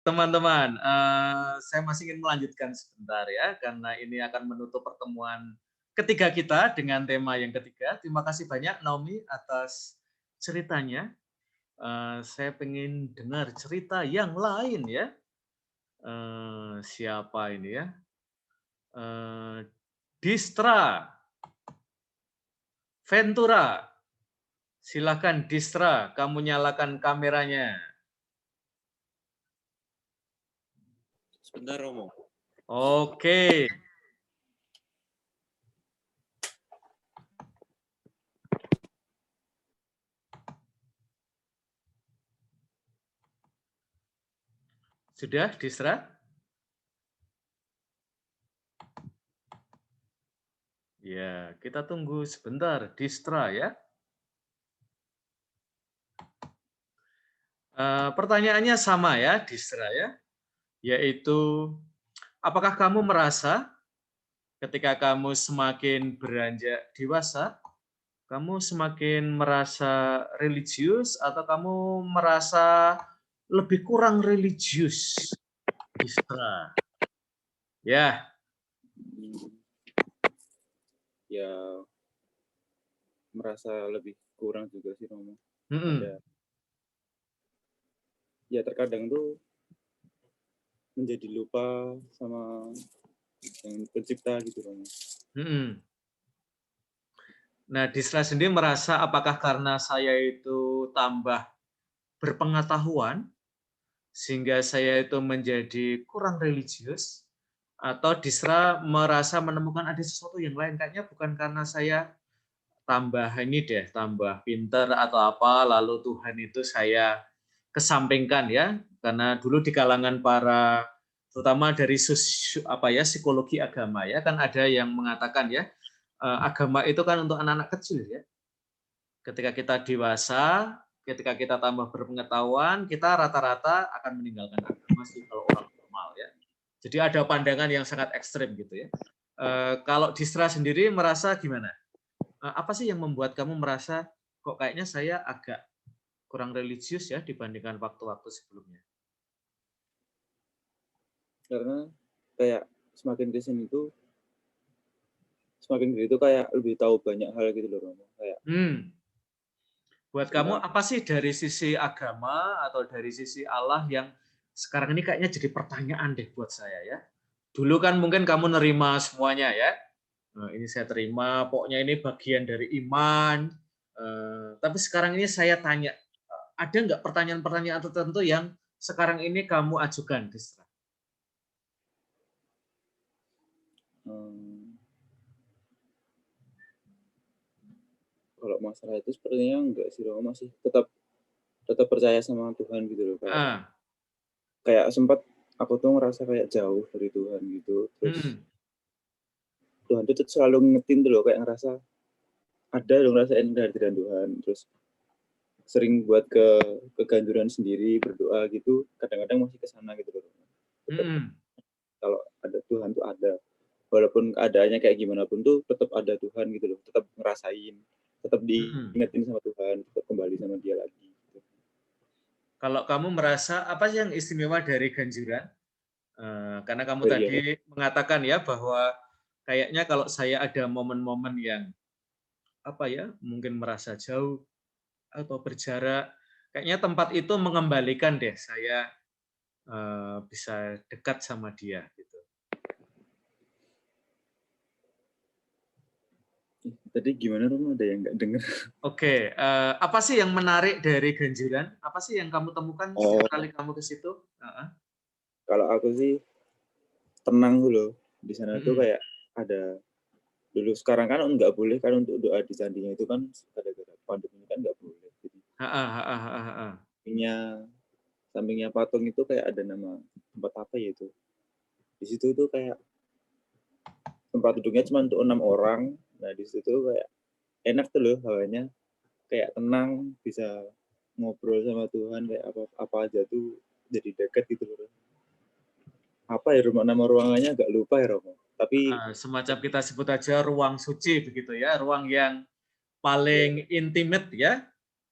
teman-teman, saya masih ingin melanjutkan sebentar ya, karena ini akan menutup pertemuan ketiga kita dengan tema yang ketiga. Terima kasih banyak Naomi atas ceritanya. Saya pengen dengar cerita yang lain ya. Siapa ini ya? Eee, Distra Ventura. Silakan Distra, kamu nyalakan kameranya. Sebentar, Romo. Oke. Sudah, Distra? Ya, kita tunggu sebentar, Distra ya. Pertanyaannya sama ya, Distra ya, yaitu apakah kamu merasa ketika kamu semakin beranjak dewasa, kamu semakin merasa religius atau kamu merasa lebih kurang religius, Distra? Ya, Ya, merasa lebih kurang juga sih, Romo. mhm, Ya terkadang tuh menjadi lupa sama yang pencipta gitu, Romo. mhm. Nah, Distra sendiri merasa apakah karena saya itu tambah berpengetahuan sehingga saya itu menjadi kurang religius, atau Disra merasa menemukan ada sesuatu yang lain, kayaknya bukan karena saya tambah ini deh, tambah pinter atau apa, lalu Tuhan itu saya kesampingkan ya, karena dulu di kalangan para terutama dari apa ya, psikologi agama ya, kan ada yang mengatakan ya, agama itu kan untuk anak-anak kecil ya. Ketika kita dewasa, ketika kita tambah berpengetahuan, kita rata-rata akan meninggalkan agama sih kalau orang normal ya. Jadi ada pandangan yang sangat ekstrim gitu ya. Kalau Distra sendiri merasa gimana? Apa sih yang membuat kamu merasa kok kayaknya saya agak kurang religius ya dibandingkan waktu-waktu sebelumnya? Karena kayak semakin kesini itu semakin gitu kayak lebih tahu banyak hal gitu loh, Romo. Kayak Buat kamu tentang apa sih dari sisi agama atau dari sisi Allah yang sekarang ini kayaknya jadi pertanyaan deh buat saya ya. Dulu kan mungkin kamu nerima semuanya ya. Ini saya terima, pokoknya ini bagian dari iman. Tapi sekarang ini saya tanya, ada nggak pertanyaan-pertanyaan tertentu yang sekarang ini kamu ajukan, Distra? um, kalau masalah itu sepertinya enggak sih, Romo, masih tetap tetap percaya sama Tuhan gitu loh. Kayak Ah, kayak sempat aku tuh ngerasa kayak jauh dari Tuhan gitu. Terus hmm, Tuhan tuh selalu ngingetin tuh loh, kayak ngerasa ada dong ngerasain kehadiran Tuhan. Terus sering buat keganjuran sendiri berdoa gitu, kadang-kadang masih ke sana gitu loh. Tetap hmm, kalau ada Tuhan tuh ada, walaupun keadaannya kayak gimana pun tuh tetap ada Tuhan gitu loh, tetap ngerasain, tetap hmm. diingetin sama Tuhan, tetap kembali sama dia lagi gitu. Kalau kamu merasa apa sih yang istimewa dari ganjuran? Karena kamu Dari tadi apa? mengatakan ya bahwa kayaknya kalau saya ada momen-momen yang apa ya, mungkin merasa jauh atau berjarak, kayaknya tempat itu mengembalikan deh saya bisa dekat sama dia gitu. Tadi gimana, Rom? Ada yang nggak denger? Oke, apa sih yang menarik dari ganjuran? Apa sih yang kamu temukan Oh, setiap kali kamu ke situ? Heeh. kalau aku sih tenang dulu di sana tuh, Mhm. kayak ada dulu. Sekarang kan nggak boleh kan untuk doa di sandinya itu kan, gara-gara pandemi kan nggak boleh. Jadi Heeh heeh heeh heeh. sampingnya sampingnya patung itu kayak ada nama tempat apa ya itu. Di situ tuh kayak tempat duduknya cuma untuk 6 orang. Nah di situ kayak enak tuh loh hawanya, kayak tenang, bisa ngobrol sama Tuhan, kayak apa apa aja tuh jadi dekat gitu loh. Apa ya, rumah nama ruangannya agak lupa ya, Romo, tapi Semacam kita sebut aja ruang suci begitu ya, ruang yang ya paling intimate ya.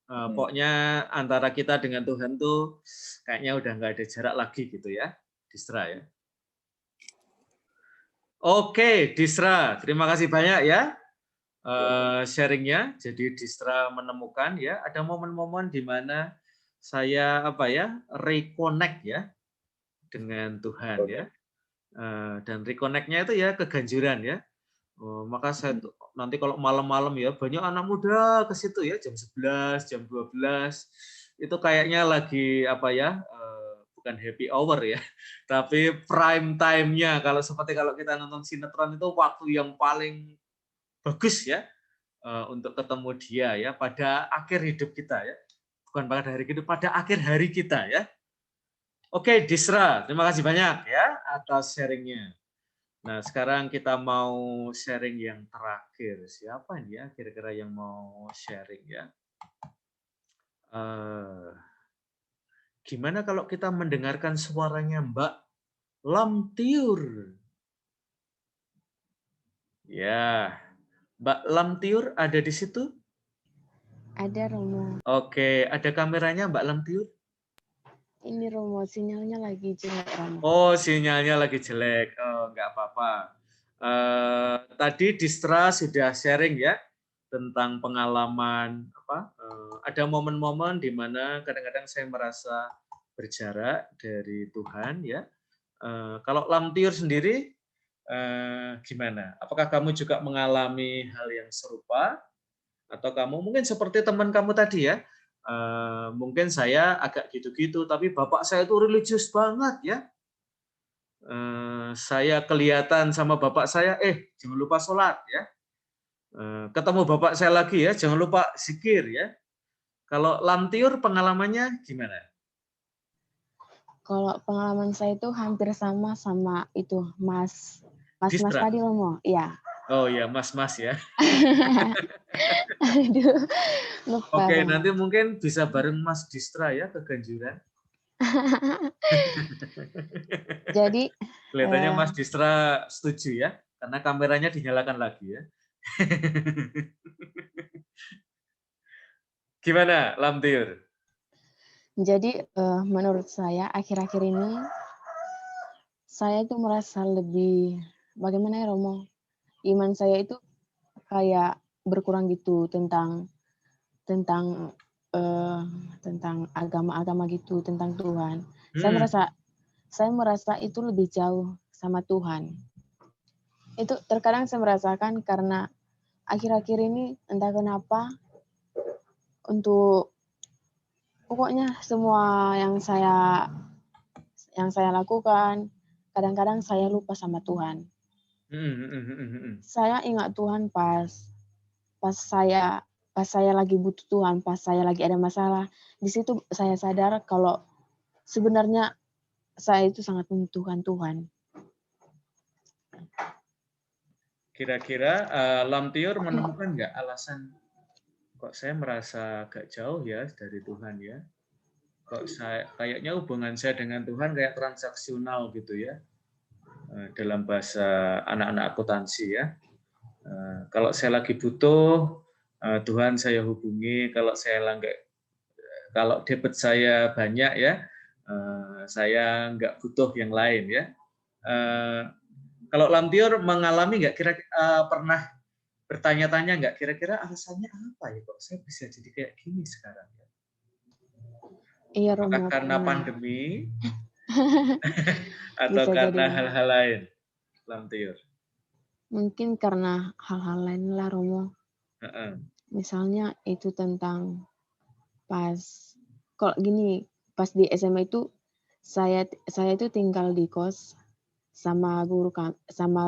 Pokoknya antara kita dengan Tuhan tuh kayaknya udah nggak ada jarak lagi gitu ya, Distra ya. Oke, Distra, terima kasih banyak ya sharingnya. Jadi Distra menemukan ya ada momen-momen di mana saya reconnect ya dengan Tuhan ya. Dan reconnect-nya itu ya keganjuran ya. Maka saya nanti kalau malam-malam ya banyak anak muda ke situ ya jam 11, jam 12 itu kayaknya lagi bukan happy hour ya, tapi prime time-nya kalau kita nonton sinetron itu waktu yang paling bagus ya untuk ketemu dia ya pada akhir hidup kita ya. Bukan pada hari hidup, pada akhir hari kita ya. Oke, Disra, terima kasih banyak ya atas sharingnya. Nah, sekarang kita mau sharing yang terakhir. Siapa ini ya kira-kira yang mau sharing ya? Gimana kalau kita mendengarkan suaranya Mbak Lamtiur? Ya, Mbak Lamtiur ada di situ? Ada Romo. Oke, ada kameranya Mbak Lamtiur? Ini Romo, sinyalnya lagi jelek Romo. Oh, sinyalnya lagi jelek. Oh, nggak apa-apa. Tadi Distra sudah sharing ya tentang pengalaman ada momen-momen di mana kadang-kadang saya merasa berjarak dari Tuhan ya. Kalau Lamtiur sendiri gimana? Apakah kamu juga mengalami hal yang serupa atau kamu mungkin seperti teman kamu tadi ya? Mungkin saya agak gitu-gitu, tapi bapak saya itu religius banget ya. Saya kelihatan sama bapak saya, jangan lupa sholat ya. Ketemu bapak saya lagi ya, jangan lupa zikir ya. Kalau Lamtiur pengalamannya gimana? Kalau pengalaman saya itu hampir sama itu Mas Distra. tadi Romo. Iya. Oh ya, Mas ya. Aduh, lupa. Oke, Romo. nanti mungkin bisa bareng Mas Distra ya ke Ganjuran. Jadi Kelihatannya Mas Distra setuju ya, karena kameranya dinyalakan lagi ya. Gimana, Lamtiur? jadi menurut saya akhir-akhir ini saya itu merasa lebih bagaimana ya Romo? Iman saya itu kayak berkurang gitu tentang agama-agama gitu, tentang Tuhan. Saya merasa itu lebih jauh sama Tuhan. Itu terkadang saya merasakan karena akhir-akhir ini entah kenapa untuk pokoknya semua yang saya lakukan kadang-kadang saya lupa sama Tuhan. Saya ingat Tuhan pas saya lagi butuh Tuhan, pas saya lagi ada masalah. Di situ saya sadar kalau sebenarnya saya itu sangat membutuhkan Tuhan. Kira-kira Lamtiur menemukan nggak alasan kok saya merasa agak jauh ya dari Tuhan ya? Kok kayaknya hubungan saya dengan Tuhan kayak transaksional gitu ya? Dalam bahasa anak-anak akuntansi ya. Kalau saya lagi butuh, Tuhan saya hubungi. Kalau debit saya banyak ya, saya nggak butuh yang lain ya. Kalau Lamtiur mengalami nggak pernah bertanya-tanya nggak kira-kira alasannya apa ya kok saya bisa jadi kayak gini sekarang ya? Iya, Apakah Romo, karena pernah. pandemi atau Bisa karena jadi. hal-hal lain, Lamtiur? Mungkin karena hal-hal lain lah, Romo. Misalnya itu tentang kalau gini, pas di SMA itu saya itu tinggal di kos sama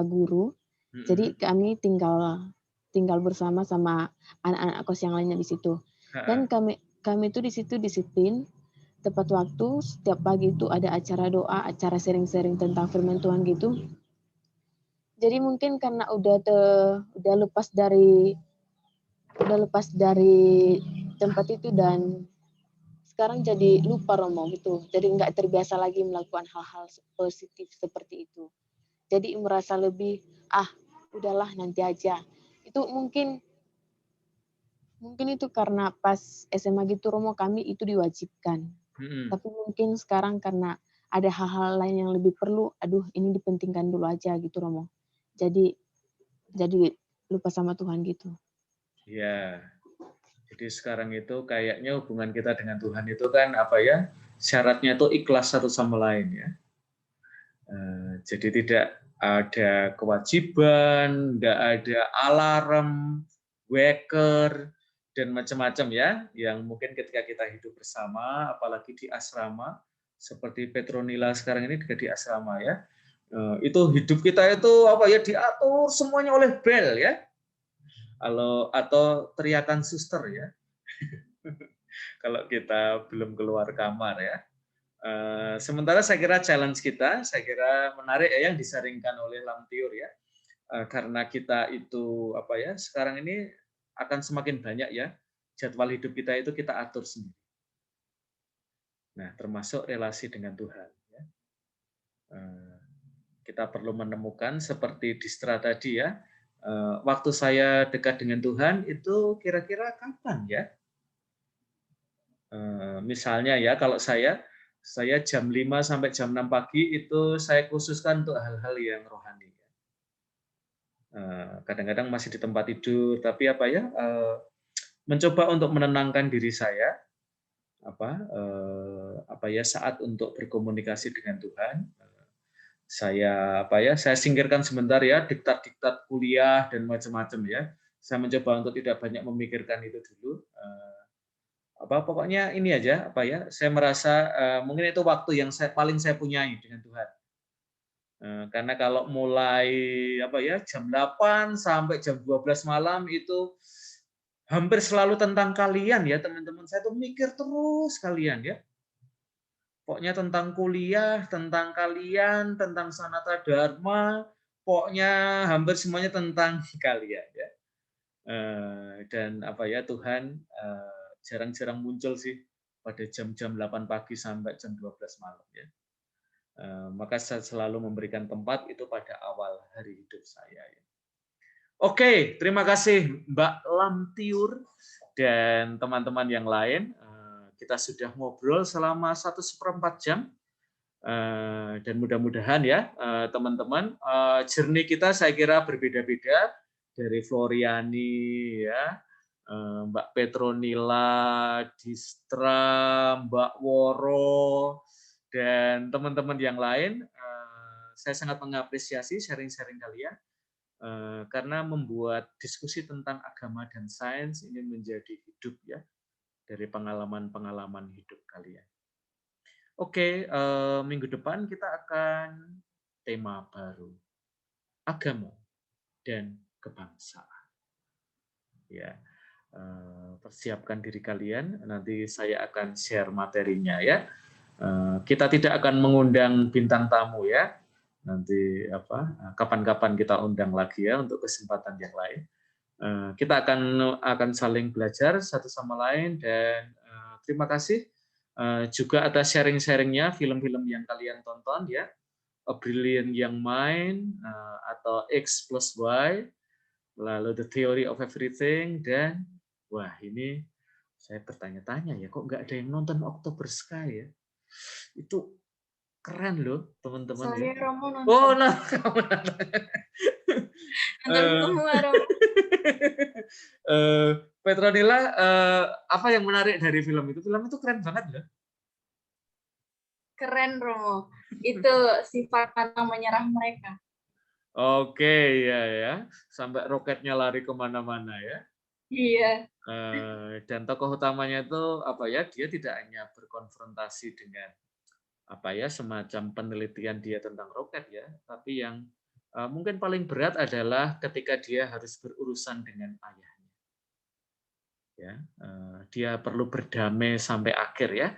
guru. Jadi kami tinggal bersama sama anak-anak kos yang lainnya di situ. Dan kami itu di situ disiplin tepat waktu. Setiap pagi itu ada acara doa, acara sharing-sharing tentang firman Tuhan gitu. Jadi mungkin karena udah lepas dari tempat itu dan sekarang jadi lupa Romo gitu. Jadi nggak terbiasa lagi melakukan hal-hal positif seperti itu. Jadi merasa lebih udahlah nanti aja. Itu mungkin Mungkin itu karena pas SMA gitu Romo kami itu diwajibkan. Tapi mungkin sekarang karena ada hal-hal lain yang lebih perlu, aduh ini dipentingkan dulu aja gitu Romo. Jadi lupa sama Tuhan gitu. Ya, jadi sekarang itu kayaknya hubungan kita dengan Tuhan itu kan apa ya? Syaratnya itu ikhlas satu sama lain ya. Jadi tidak ada kewajiban, tidak ada alarm, waker, dan macam-macam ya, yang mungkin ketika kita hidup bersama, apalagi di asrama, seperti Petronila sekarang ini juga di asrama ya, itu hidup kita itu apa ya diatur semuanya oleh bel ya, atau teriakan suster ya, kalau kita belum keluar kamar ya. Sementara saya kira challenge kita, saya kira menarik ya yang disaringkan oleh Lamtiur ya, karena kita itu apa ya sekarang ini akan semakin banyak ya jadwal hidup kita itu kita atur sendiri. Nah, termasuk relasi dengan Tuhan. Ya. Kita perlu menemukan seperti Distra tadi ya, waktu saya dekat dengan Tuhan itu kira-kira kapan ya? Misalnya ya kalau saya jam 5 sampai jam 6 pagi itu saya khususkan untuk hal-hal yang rohani. Kadang-kadang masih di tempat tidur, tapi apa ya, mencoba untuk menenangkan diri saya, apa ya saat untuk berkomunikasi dengan Tuhan. Saya singkirkan sebentar ya diktat-diktat kuliah dan macam-macam ya. Saya mencoba untuk tidak banyak memikirkan itu dulu. Pokoknya ini aja saya merasa mungkin itu waktu yang paling saya punyai dengan Tuhan. Karena kalau mulai jam 8 sampai jam 12 malam itu hampir selalu tentang kalian ya teman-teman. Saya tuh mikir terus kalian ya. Pokoknya tentang kuliah, tentang kalian, tentang Sanata Dharma, pokoknya hampir semuanya tentang kalian ya. Dan Tuhan jarang-jarang muncul sih pada jam-jam 8 pagi sampai jam 12 malam ya. Maka saya selalu memberikan tempat itu pada awal hari hidup saya. Ya. Oke, terima kasih Mbak Lamtiur dan teman-teman yang lain. Kita sudah ngobrol selama 1/4 jam. Dan mudah-mudahan ya teman-teman journey kita saya kira berbeda-beda dari Floriani ya, Mbak Petronila, Distra, Mbak Woro, dan teman-teman yang lain. Saya sangat mengapresiasi sharing-sharing kalian karena membuat diskusi tentang agama dan sains ini menjadi hidup ya dari pengalaman-pengalaman hidup kalian. Oke, minggu depan kita akan tema baru, agama dan kebangsaan. Ya, persiapkan diri kalian. Nanti saya akan share materinya ya. Kita tidak akan mengundang bintang tamu ya. Nanti kapan-kapan kita undang lagi ya untuk kesempatan yang lain. Kita akan saling belajar satu sama lain dan terima kasih juga atas sharing-sharingnya film-film yang kalian tonton ya, A Brilliant Young Mind atau X plus Y, lalu The Theory of Everything, dan wah ini saya bertanya-tanya ya kok nggak ada yang nonton October Sky ya, itu keren loh teman-teman ya. Saya Romo nonton. Oh nah kamu nonton. Nonton semua Romo. Petronila, apa yang menarik dari film itu? Film itu keren banget loh. Keren Romo. Itu sifat pantang menyerah mereka. Oke, ya. Sampai roketnya lari kemana-mana ya. Iya. Dan tokoh utamanya itu dia tidak hanya berkonfrontasi dengan semacam penelitian dia tentang roket ya, tapi yang mungkin paling berat adalah ketika dia harus berurusan dengan ayahnya. Ya, dia perlu berdamai sampai akhir ya.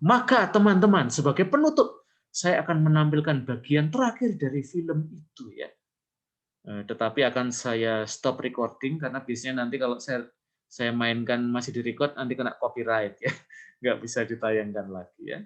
Maka teman-teman sebagai penutup saya akan menampilkan bagian terakhir dari film itu ya. Tetapi akan saya stop recording karena biasanya nanti kalau saya mainkan masih di record nanti kena copyright ya, nggak bisa ditayangkan lagi ya.